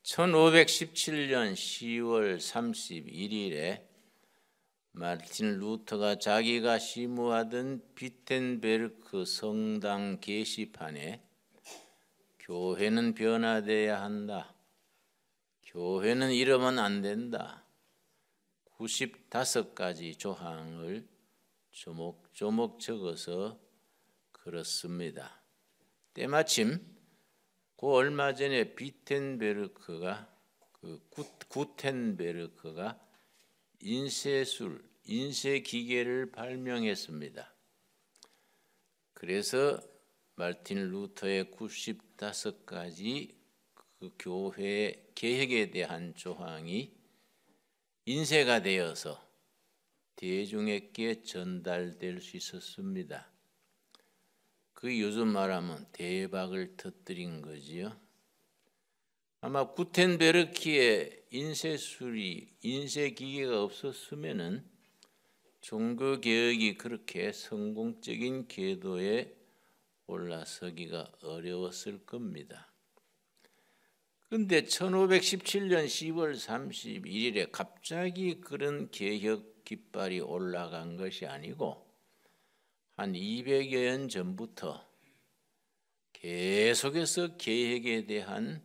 1517년 10월 31일에 마르틴 루터가 자기가 심우하던 비텐베르크 성당 게시판에 교회는 변화되어야 한다, 교회는 이러면 안 된다, 95가지 조항을 조목조목 적어서 그렇습니다. 때마침 그 얼마 전에 구텐베르크가 인쇄술, 인쇄기계를 발명했습니다. 그래서 마르틴 루터의 95가지 그 교회 개혁에 대한 조항이 인쇄가 되어서 대중에게 전달될 수 있었습니다. 그 요즘 말하면 대박을 터뜨린 거지요. 아마 구텐베르크의 인쇄기계가 없었으면은 종교개혁이 그렇게 성공적인 궤도에 올라서기가 어려웠을 겁니다. 그런데 1517년 10월 31일에 갑자기 그런 개혁 깃발이 올라간 것이 아니고 한 200여 년 전부터 계속해서 개혁에 대한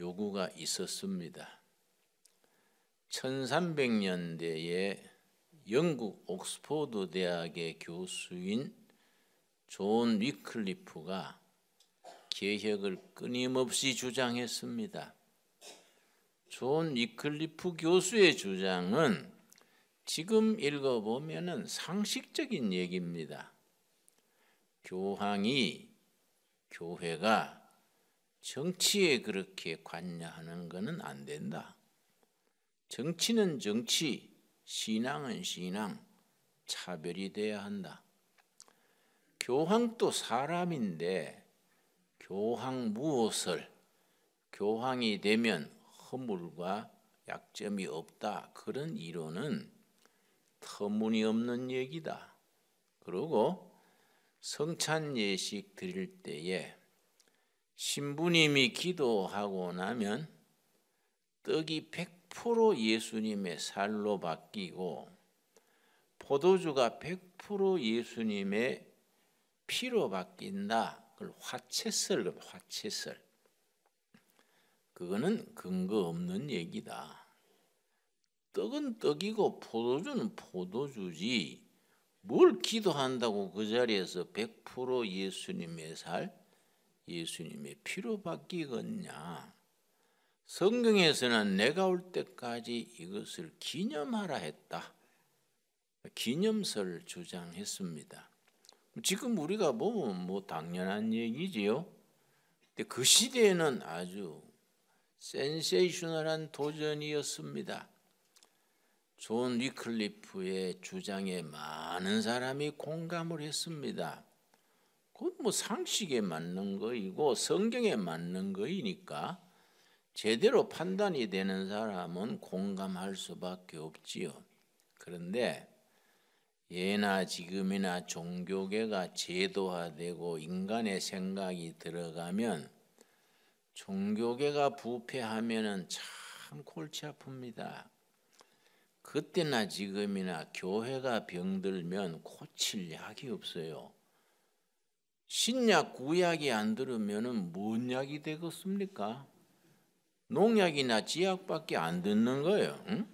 요구가 있었습니다. 1300년대에 영국 옥스퍼드 대학의 교수인 존 위클리프가 개혁을 끊임없이 주장했습니다. 존 위클리프 교수의 주장은 지금 읽어보면 상식적인 얘기입니다. 교회가 정치에 그렇게 관여하는 것은 안 된다. 정치는 정치, 신앙은 신앙, 차별이 돼야 한다. 교황도 사람인데 교황이 되면 허물과 약점이 없다. 그런 이론은 터무니없는 얘기다. 그리고 성찬 예식 드릴 때에 신부님이 기도하고 나면 떡이 100% 예수님의 살로 바뀌고 포도주가 100% 예수님의 피로 바뀐다. 그걸 화채설. 그거는 근거 없는 얘기다. 떡은 떡이고 포도주는 포도주지 뭘 기도한다고 그 자리에서 100% 예수님의 살, 예수님의 피로 바뀌겠냐. 성경에서는 내가 올 때까지 이것을 기념하라 했다. 기념설을 주장했습니다. 지금 우리가 보면 당연한 얘기지요. 근데 그 시대에는 아주 센세이셔널한 도전이었습니다. 존 위클리프의 주장에 많은 사람이 공감을 했습니다. 그건 상식에 맞는 거이고 성경에 맞는 거이니까 제대로 판단이 되는 사람은 공감할 수밖에 없지요. 그런데 예나 지금이나 종교계가 제도화되고 인간의 생각이 들어가면 종교계가 부패하면은 참 골치 아픕니다. 그때나 지금이나 교회가 병들면 고칠 약이 없어요. 신약 구약이 안 들으면은 뭔 약이 되겠습니까? 농약이나 지약밖에 안 듣는 거예요. 응?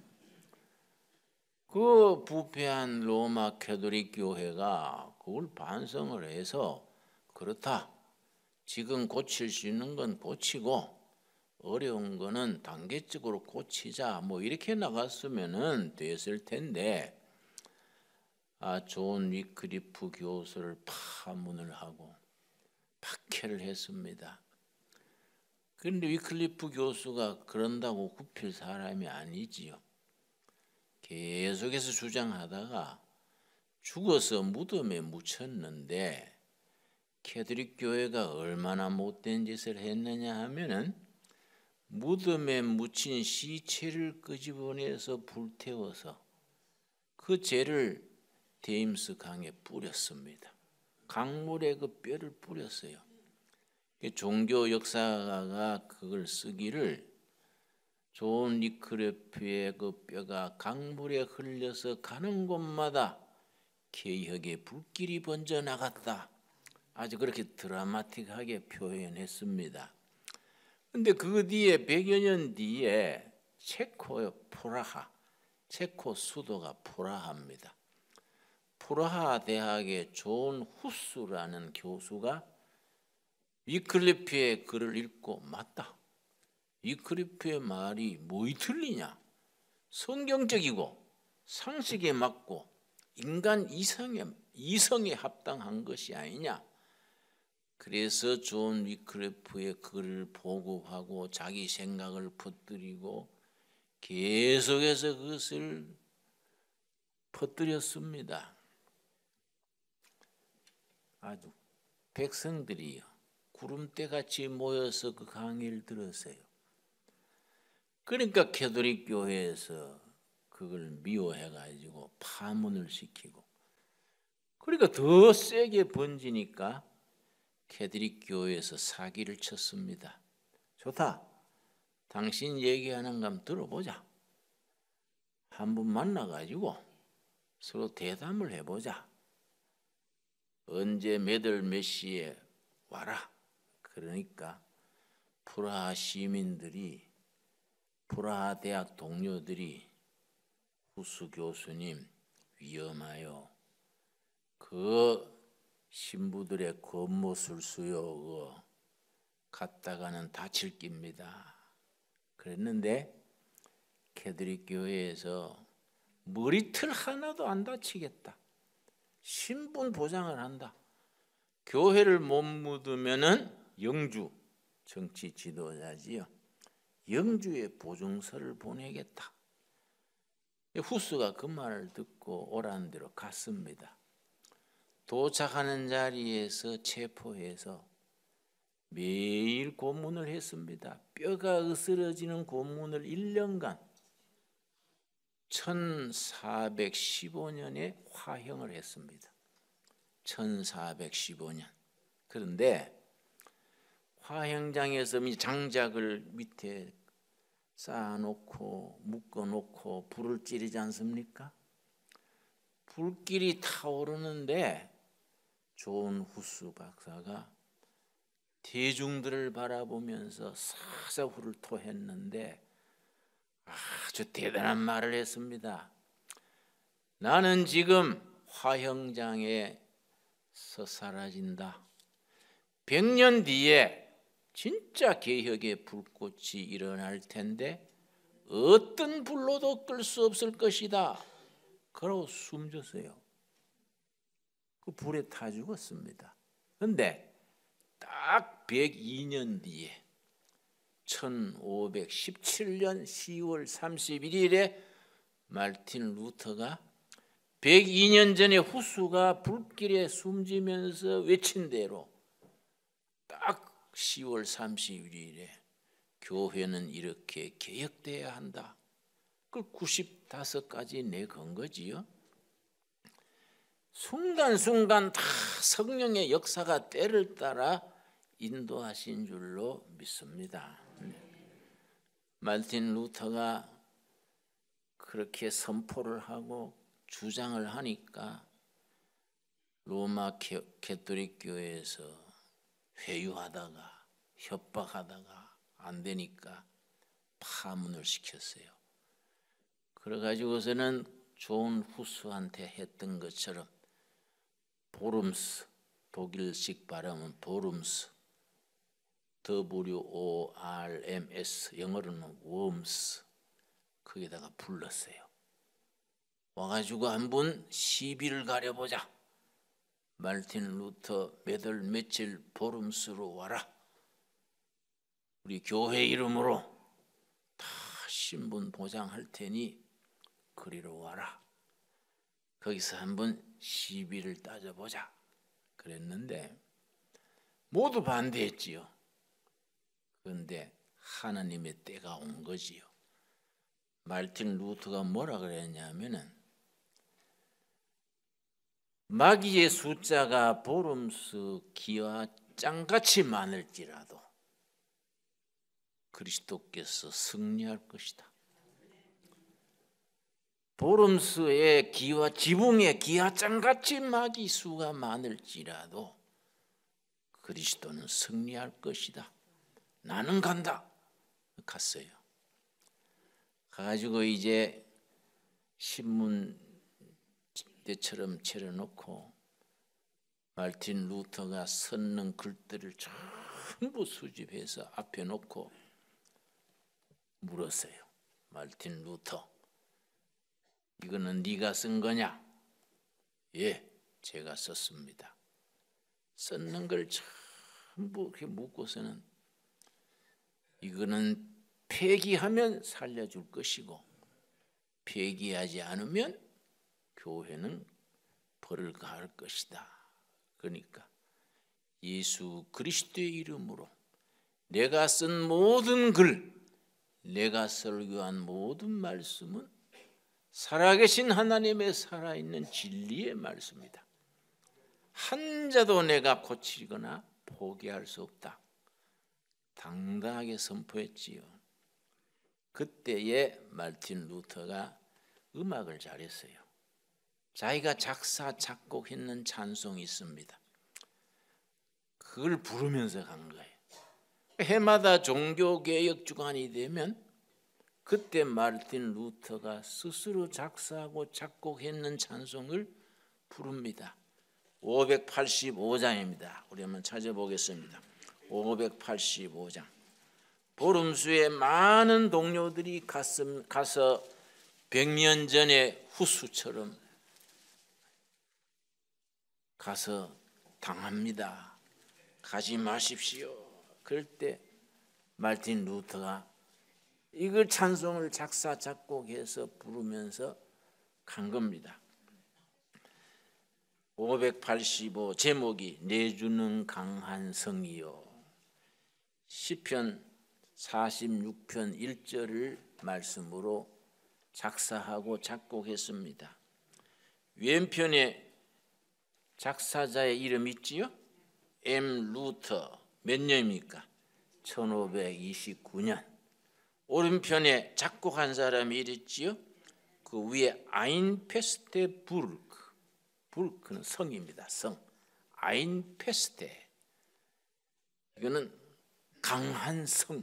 그 부패한 로마 가톨릭 교회가 그걸 반성을 해서 그렇다. 지금 고칠 수 있는 건 고치고 어려운 거는 단계적으로 고치자. 이렇게 나갔으면은 됐을 텐데 존 위클리프 교수를 파문을 하고 박해를 했습니다. 그런데 위클리프 교수가 그런다고 굽힐 사람이 아니지요. 계속해서 주장하다가 죽어서 무덤에 묻혔는데 가톨릭 교회가 얼마나 못된 짓을 했느냐 하면은 무덤에 묻힌 시체를 끄집어내서 불태워서 그 죄를 데임스 강에 뿌렸습니다. 강물에 그 뼈를 뿌렸어요. 종교 역사가가 그걸 쓰기를 존 위클리프의 그 뼈가 강물에 흘려서 가는 곳마다 개혁의 불길이 번져 나갔다. 아주 그렇게 드라마틱하게 표현했습니다. 근데 그 뒤에 100여 년 뒤에 체코의 프라하, 체코 수도가 프라하입니다. 프라하 대학의 존 후스라는 교수가 위클리프의 글을 읽고 맞다. 위클리프의 말이 뭐이 틀리냐? 성경적이고 상식에 맞고 인간 이성에 합당한 것이 아니냐? 그래서 존 위클리프의 글을 보고하고 자기 생각을 퍼뜨리고 계속해서 그것을 퍼뜨렸습니다. 아주 백성들이요 구름대같이 모여서 그 강의를 들었어요. 그러니까 가톨릭 교회에서 그걸 미워해가지고 파문을 시키고, 그러니까 더 세게 번지니까 가톨릭 교회에서 사기를 쳤습니다. 좋다, 당신 얘기하는 거 한번 들어보자. 한번 만나가지고 서로 대담을 해보자. 언제 몇 월 몇 시에 와라. 그러니까 프라하 시민들이, 프라하 대학 동료들이 후스 교수님 위험해요. 그 신부들의 겉모술수요 갔다가는 다칠 깁니다. 그랬는데 가톨릭 교회에서 머리털 하나도 안 다치겠다. 신분 보장을 한다. 교회를 못 묻으면은 영주, 정치 지도자지요, 영주에 보증서를 보내겠다. 후스가 그 말을 듣고 오라는 대로 갔습니다. 도착하는 자리에서 체포해서 매일 고문을 했습니다. 뼈가 으스러지는 고문을 1년간 1415년에 화형을 했습니다. 1415년. 그런데 화형장에서 장작을 밑에 쌓아놓고 묶어놓고 불을 찌르지 않습니까? 불길이 타오르는데 존 후스 박사가 대중들을 바라보면서 사사후를 토했는데 아주 대단한 말을 했습니다. 나는 지금 화형장에서 사라진다. 100년 뒤에 진짜 개혁의 불꽃이 일어날 텐데 어떤 불로도 끌 수 없을 것이다. 그러고 숨졌어요. 그 불에 타 죽었습니다. 그런데 딱 102년 뒤에 1517년 10월 31일에 마르틴 루터가 102년 전에 후스가 불길에 숨지면서 외친 대로 딱 10월 31일에 교회는 이렇게 개혁돼야 한다. 그걸 95가지 내건 거지요. 순간순간 다 성령의 역사가 때를 따라 인도하신 줄로 믿습니다. 마르틴 루터가 그렇게 선포를 하고 주장을 하니까 로마 가톨릭 교회에서 회유하다가 협박하다가 안 되니까 파문을 시켰어요. 그래가지고서는 존 후스한테 했던 것처럼 보름스, 독일식 발음은 보름스, WORMS, 영어로는 웜스, 거기다가 불렀어요. 와가지고 한번 시비를 가려보자. 마르틴 루터 몇 월 며칠 보름스로 와라. 우리 교회 이름으로 다 신분 보장할 테니 그리로 와라. 거기서 한번 시비를 따져보자. 그랬는데 모두 반대했지요. 그런데 하나님의 때가 온 거지요. 마르틴 루터가 뭐라 그랬냐면은 마귀의 숫자가 보름스 기와 짱같이 많을지라도 그리스도께서 승리할 것이다. 보름수의 기와 지붕의 기와장같이 마귀 수가 많을지라도 그리스도는 승리할 것이다. 나는 간다. 갔어요. 가가지고 이제 신문 때처럼 차려놓고 말틴 루터가 썼는 글들을 전부 수집해서 앞에 놓고 물었어요. 말틴 루터, 이거는 네가 쓴 거냐? 예, 제가 썼습니다. 썼는 걸 전부 이렇게 묻고서는 이거는 폐기하면 살려줄 것이고 폐기하지 않으면 교회는 벌을 가할 것이다. 그러니까 예수 그리스도의 이름으로 내가 쓴 모든 글, 내가 설교한 모든 말씀은 살아계신 하나님의 살아있는 진리의 말씀이다. 한 자도 내가 고치거나 포기할 수 없다. 당당하게 선포했지요. 그때에 말틴 루터가 음악을 잘했어요. 자기가 작사 작곡했는 찬송이 있습니다. 그걸 부르면서 간 거예요. 해마다 종교개혁 주간이 되면 그때 말틴 루터가 스스로 작사하고 작곡했는 찬송을 부릅니다. 585장입니다. 우리 한번 찾아보겠습니다. 585장. 보름수에 많은 동료들이 가서 100년 전에 후수처럼 가서 당합니다. 가지 마십시오. 그럴 때 말틴 루터가 이걸 찬송을 작사 작곡해서 부르면서 간 겁니다. 585 제목이 내주는 강한 성이요. 시편 46편 1절을 말씀으로 작사하고 작곡했습니다. 왼편에 작사자의 이름 있지요? M. 루터. 몇 년입니까? 1529년. 오른편에 작곡한 사람이 있지요? 그 위에 아인페스테 부르크. 부르크는 성입니다. 성. 아인페스테. 이거는 강한 성,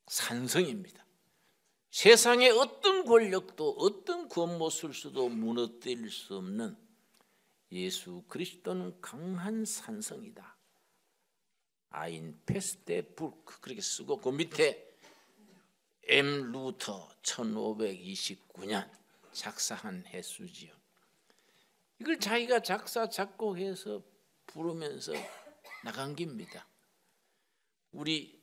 산성입니다. 세상의 어떤 권력도 어떤 권모술수도 무너뜨릴 수 없는 예수 그리스도는 강한 산성이다. 아인페스테 부르크 그렇게 쓰고 그 밑에 M. 루터 1529년 작사한 해수지요. 이걸 자기가 작사 작곡해서 부르면서 나간 겁니다. 우리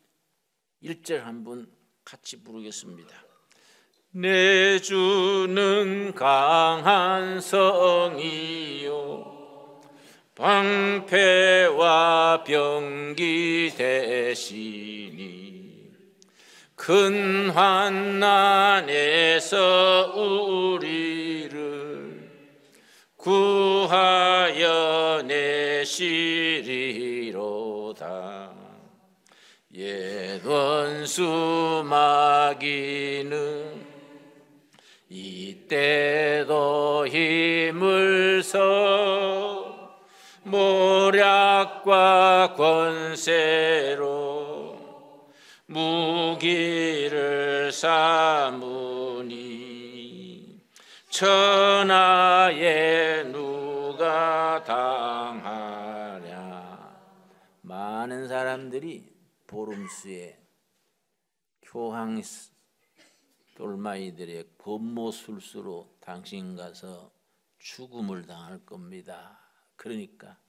1절 한번 같이 부르겠습니다. 내주는 강한 성이요 방패와 병기 되시니 큰 환난에서 우리를 구하여 내시리로다. 옛 원수 마귀는 이때도 힘을 써 모략과 권세로 무기를 삼으니 천하에 누가 당하랴. 많은 사람들이 보름수에 교황 똘마이들의 권모술수로 당신 가서 죽음을 당할 겁니다. 그러니까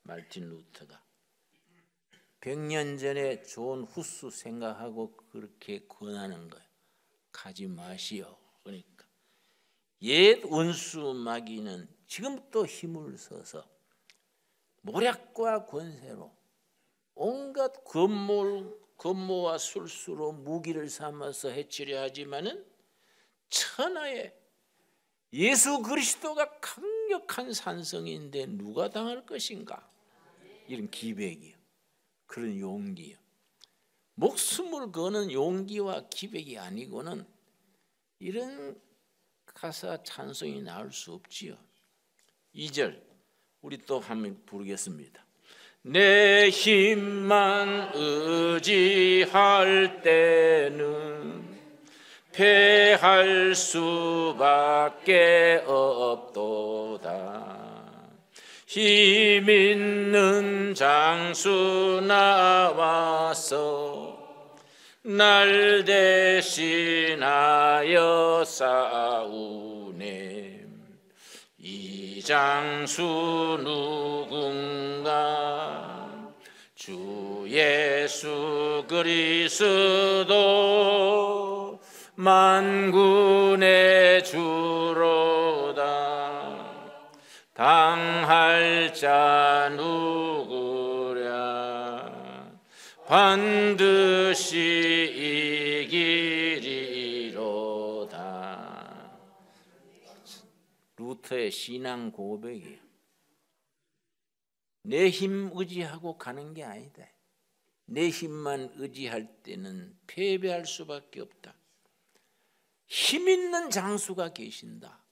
말틴 루터가 100년 전에 좋은 후수 생각하고 그렇게 권하는 거예요. 가지 마시오. 그러니까 옛 원수 마귀는 지금도 힘을 써서 모략과 권세로 온갖 권모와 술수로 무기를 삼아서 해치려 하지만은 천하에 예수 그리스도가 강력한 산성인데 누가 당할 것인가? 이런 기백이요. 그런 용기요. 목숨을 거는 용기와 기백이 아니고는 이런 가사 찬송이 나올 수 없지요. 2절 우리 또 한번 부르겠습니다. 내 힘만 의지할 때는 패할 수밖에 없도다. 힘 있는 장수 나와서 날 대신하여 싸우네. 이 장수 누군가? 주 예수 그리스도 만군의 주로다. 당할 자 누구랴? 반드시 이기리로다. 루터의 신앙 고백이에요. 내 힘 의지하고 가는 게 아니다. 내 힘만 의지할 때는 패배할 수밖에 없다. 힘 있는 장수가 계신다.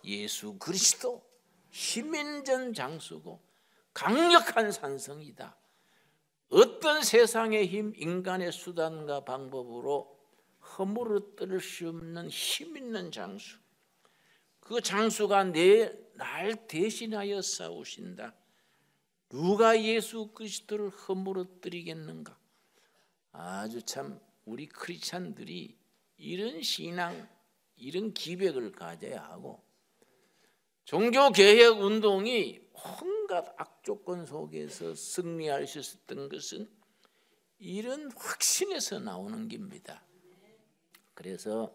예수 그리스도 힘 있는 장수고 강력한 산성이다. 어떤 세상의 힘, 인간의 수단과 방법으로 허물어뜨릴 수 없는 힘 있는 장수. 그 장수가 날 대신하여 싸우신다. 누가 예수 그리스도를 허물어뜨리겠는가? 아주 참 우리 크리스찬들이 이런 신앙, 이런 기백을 가져야 하고, 종교개혁 운동이 온갖 악조건 속에서 승리할 수 있었던 것은 이런 확신에서 나오는 겁니다. 그래서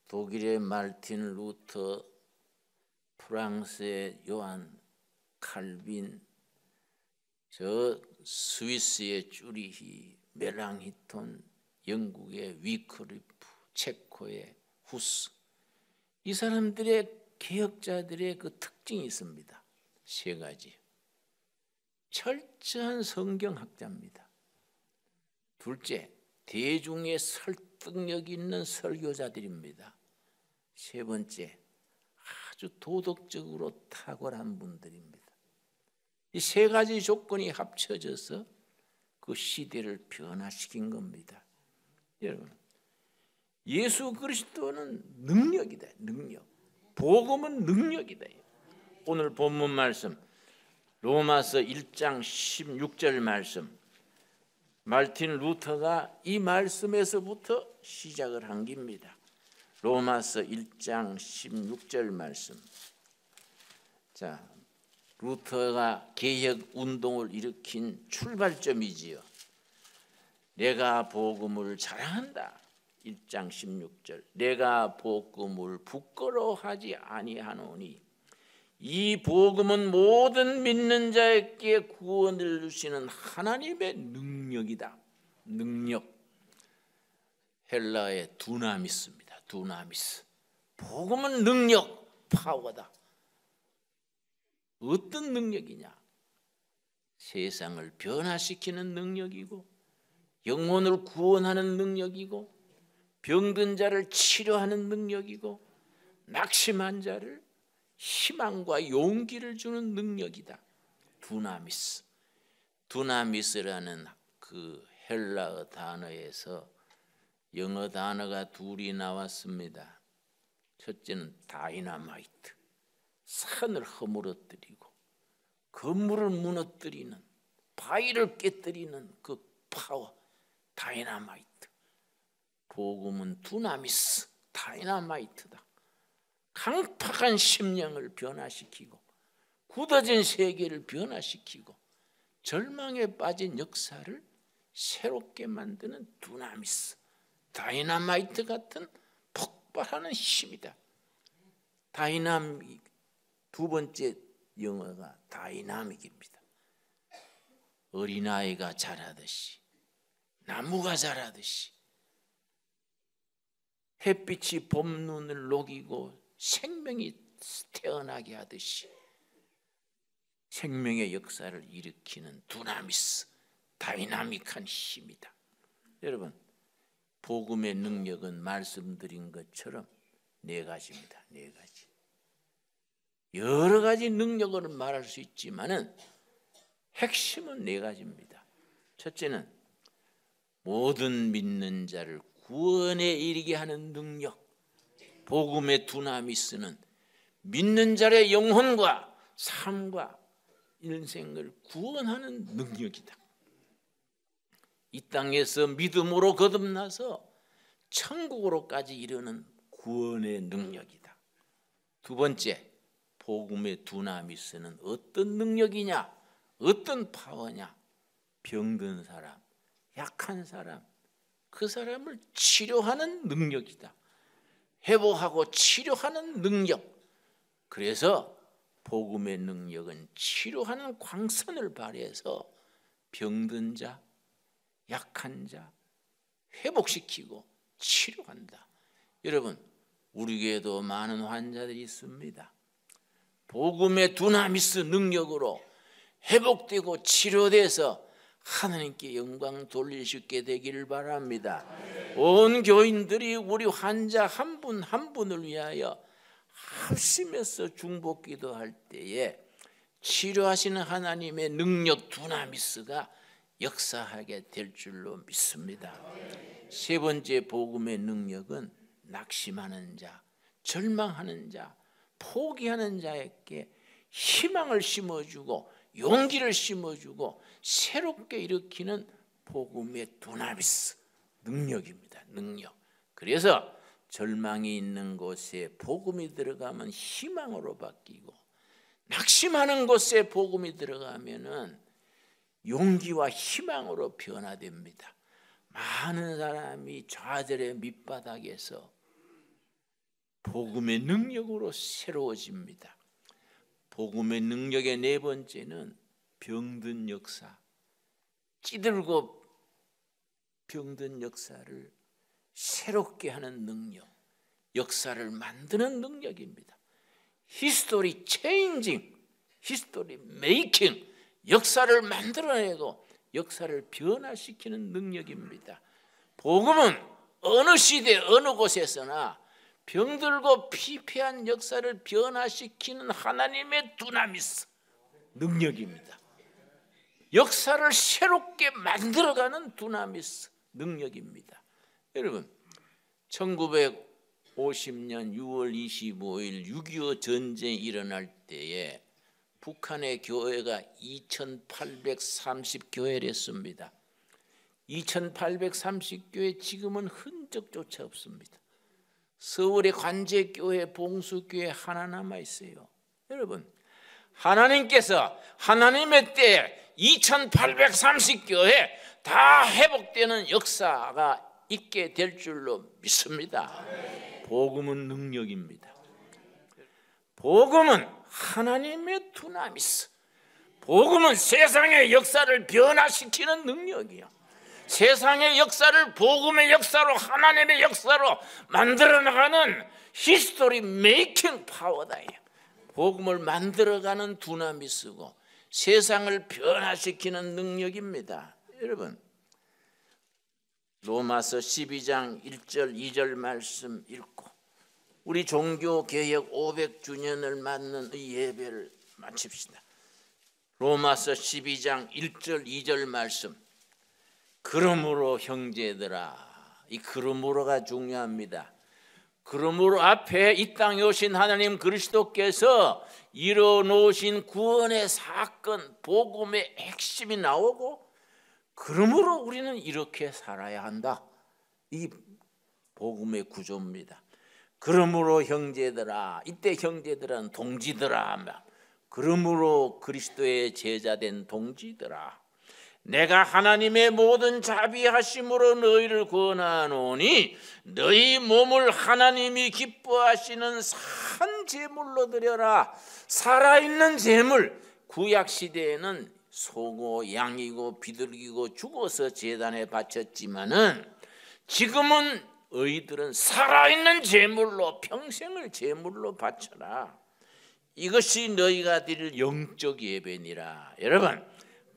독일의 마르틴 루터, 프랑스의 요한 칼빈, 저 스위스의 쭈리히, 멜랑히톤, 영국의 위크리프, 체코의 후스, 이 사람들의 개혁자들의 그 특징이 있습니다. 세 가지. 철저한 성경학자입니다. 둘째, 대중의 설득력 있는 설교자들입니다. 세 번째, 아주 도덕적으로 탁월한 분들입니다. 이 세 가지 조건이 합쳐져서 그 시대를 변화시킨 겁니다. 여러분, 예수 그리스도는 능력이다. 능력. 복음은 능력이다. 오늘 본문 말씀 로마서 1장 16절 말씀, 마르틴 루터가 이 말씀에서부터 시작을 한 겁니다. 로마서 1장 16절 말씀. 자, 루터가 개혁 운동을 일으킨 출발점이지요. 내가 복음을 자랑한다. 1장 16절. 내가 복음을 부끄러워하지 아니하노니 이 복음은 모든 믿는 자에게 구원을 주시는 하나님의 능력이다. 능력. 헬라의 두나미스입니다. 두나미스. 복음은 능력, 파워다. 어떤 능력이냐? 세상을 변화시키는 능력이고, 영혼을 구원하는 능력이고, 병든 자를 치료하는 능력이고, 낙심한 자를 희망과 용기를 주는 능력이다. 두나미스. 두나미스라는 그 헬라어 단어에서 영어 단어가 둘이 나왔습니다. 첫째는 다이나마이트. 산을 허물어뜨리고 건물을 무너뜨리는, 바위를 깨뜨리는 그 파워, 다이나마이트. 복음은 두나미스, 다이나마이트다. 강팍한 심령을 변화시키고 굳어진 세계를 변화시키고 절망에 빠진 역사를 새롭게 만드는 두나미스, 다이나마이트 같은 폭발하는 힘이다. 다이나믹. 두 번째 영어가 다이나믹입니다. 어린아이가 자라듯이, 나무가 자라듯이, 햇빛이 봄눈을 녹이고 생명이 태어나게 하듯이 생명의 역사를 일으키는 두나미스, 다이나믹한 힘이다. 여러분, 복음의 능력은 말씀드린 것처럼 네 가지입니다. 네 가지. 여러 가지 능력을 말할 수 있지만은 핵심은 네 가지입니다. 첫째는 모든 믿는 자를 구원에 이르게 하는 능력. 복음의 두나미스는 믿는 자의 영혼과 삶과 인생을 구원하는 능력이다. 이 땅에서 믿음으로 거듭나서 천국으로까지 이르는 구원의 능력이다. 두 번째, 복음의 두나미스는 어떤 능력이냐? 어떤 파워냐? 병든 사람, 약한 사람, 그 사람을 치료하는 능력이다. 회복하고 치료하는 능력. 그래서 복음의 능력은 치료하는 광선을 발휘해서 병든 자, 약한 자 회복시키고 치료한다. 여러분, 우리 교회도 많은 환자들이 있습니다. 복음의 두나미스 능력으로 회복되고 치료돼서 하나님께 영광 돌릴 수 있게 되기를 바랍니다. 온 교인들이 우리 환자 한 분 한 분을 위하여 합심해서 중보기도 할 때에 치료하시는 하나님의 능력 두나미스가 역사하게 될 줄로 믿습니다. 세 번째 복음의 능력은 낙심하는 자, 절망하는 자, 포기하는 자에게 희망을 심어주고 용기를 심어주고 새롭게 일으키는 복음의 두나미스 능력입니다. 능력. 그래서 절망이 있는 곳에 복음이 들어가면 희망으로 바뀌고, 낙심하는 곳에 복음이 들어가면은 용기와 희망으로 변화됩니다. 많은 사람이 좌절의 밑바닥에서 복음의 능력으로 새로워집니다. 복음의 능력의 네 번째는 병든 역사, 찌들고 병든 역사를 새롭게 하는 능력, 역사를 만드는 능력입니다. 히스토리 체인징, 히스토리 메이킹, 역사를 만들어내고 역사를 변화시키는 능력입니다. 복음은 어느 시대 어느 곳에서나 병들고 피폐한 역사를 변화시키는 하나님의 두나미스 능력입니다. 역사를 새롭게 만들어가는 두나미스 능력입니다. 여러분, 1950년 6월 25일 6.25 전쟁이 일어날 때에 북한의 교회가 2830교회랬습니다. 2830교회 지금은 흔적조차 없습니다. 서울의 관제교회, 봉수교회 하나 남아 있어요. 여러분, 하나님께서 하나님의 때 2830교회 다 회복되는 역사가 있게 될 줄로 믿습니다. 복음은 능력입니다. 복음은 하나님의 두나미스. 복음은 세상의 역사를 변화시키는 능력이요. 세상의 역사를 복음의 역사로, 하나님의 역사로 만들어 나가는 히스토리 메이킹 파워다. 복음을 만들어가는 두나미스고 세상을 변화시키는 능력입니다. 여러분, 로마서 12장 1절 2절 말씀 읽고 우리 종교개혁 500주년을 맞는 이 예배를 마칩시다. 로마서 12장 1절 2절 말씀. 그러므로 형제들아, 이 그러므로가 중요합니다. 그러므로 앞에 이 땅에 오신 하나님 그리스도께서 이뤄놓으신 구원의 사건, 복음의 핵심이 나오고, 그러므로 우리는 이렇게 살아야 한다. 이 복음의 구조입니다. 그러므로 형제들아, 이때 형제들은 동지들아, 그러므로 그리스도의 제자된 동지들아, 내가 하나님의 모든 자비하심으로 너희를 권하노니 너희 몸을 하나님이 기뻐하시는 산 제물로 드려라. 살아있는 제물, 구약시대에는 소고 양이고 비둘기고 죽어서 제단에 바쳤지만은 지금은 너희들은 살아있는 제물로, 평생을 제물로 바쳐라. 이것이 너희가 드릴 영적 예배니라. 여러분,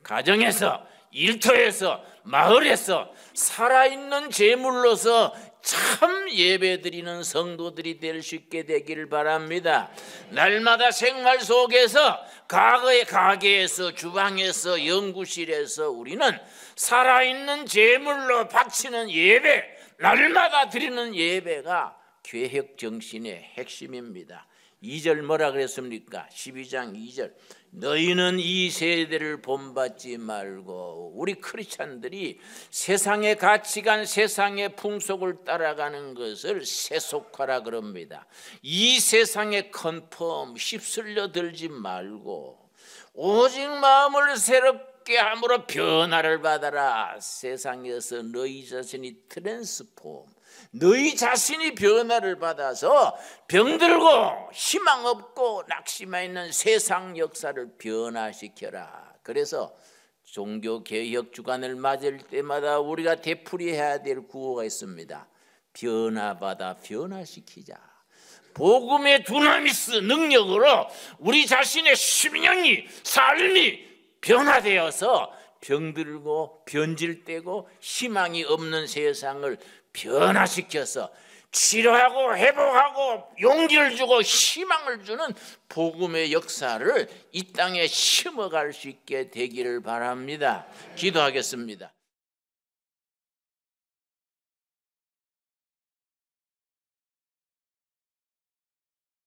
가정에서 일터에서, 마을에서 살아있는 제물로서 참 예배드리는 성도들이 될 수 있게 되기를 바랍니다. 날마다 생활 속에서, 과거의 가게에서, 주방에서, 연구실에서 우리는 살아있는 제물로 바치는 예배, 날마다 드리는 예배가 계획정신의 핵심입니다. 2절 뭐라 그랬습니까? 12장 2절, 너희는 이 세대를 본받지 말고, 우리 크리스찬들이 세상의 가치관, 세상의 풍속을 따라가는 것을 세속화라 그럽니다. 이 세상에 컨펌 휩쓸려 들지 말고 오직 마음을 새롭게 함으로 변화를 받아라. 세상에서 너희 자신이 트랜스폼, 너희 자신이 변화를 받아서 병들고 희망 없고 낙심해 있는 세상 역사를 변화시켜라. 그래서 종교개혁 주간을 맞을 때마다 우리가 되풀이해야 될 구호가 있습니다. 변화받아 변화시키자. 복음의 두나미스 능력으로 우리 자신의 심령이, 삶이 변화되어서 병들고 변질되고 희망이 없는 세상을 변화시켜서 치료하고 회복하고 용기를 주고 희망을 주는 복음의 역사를 이 땅에 심어갈 수 있게 되기를 바랍니다. 기도하겠습니다.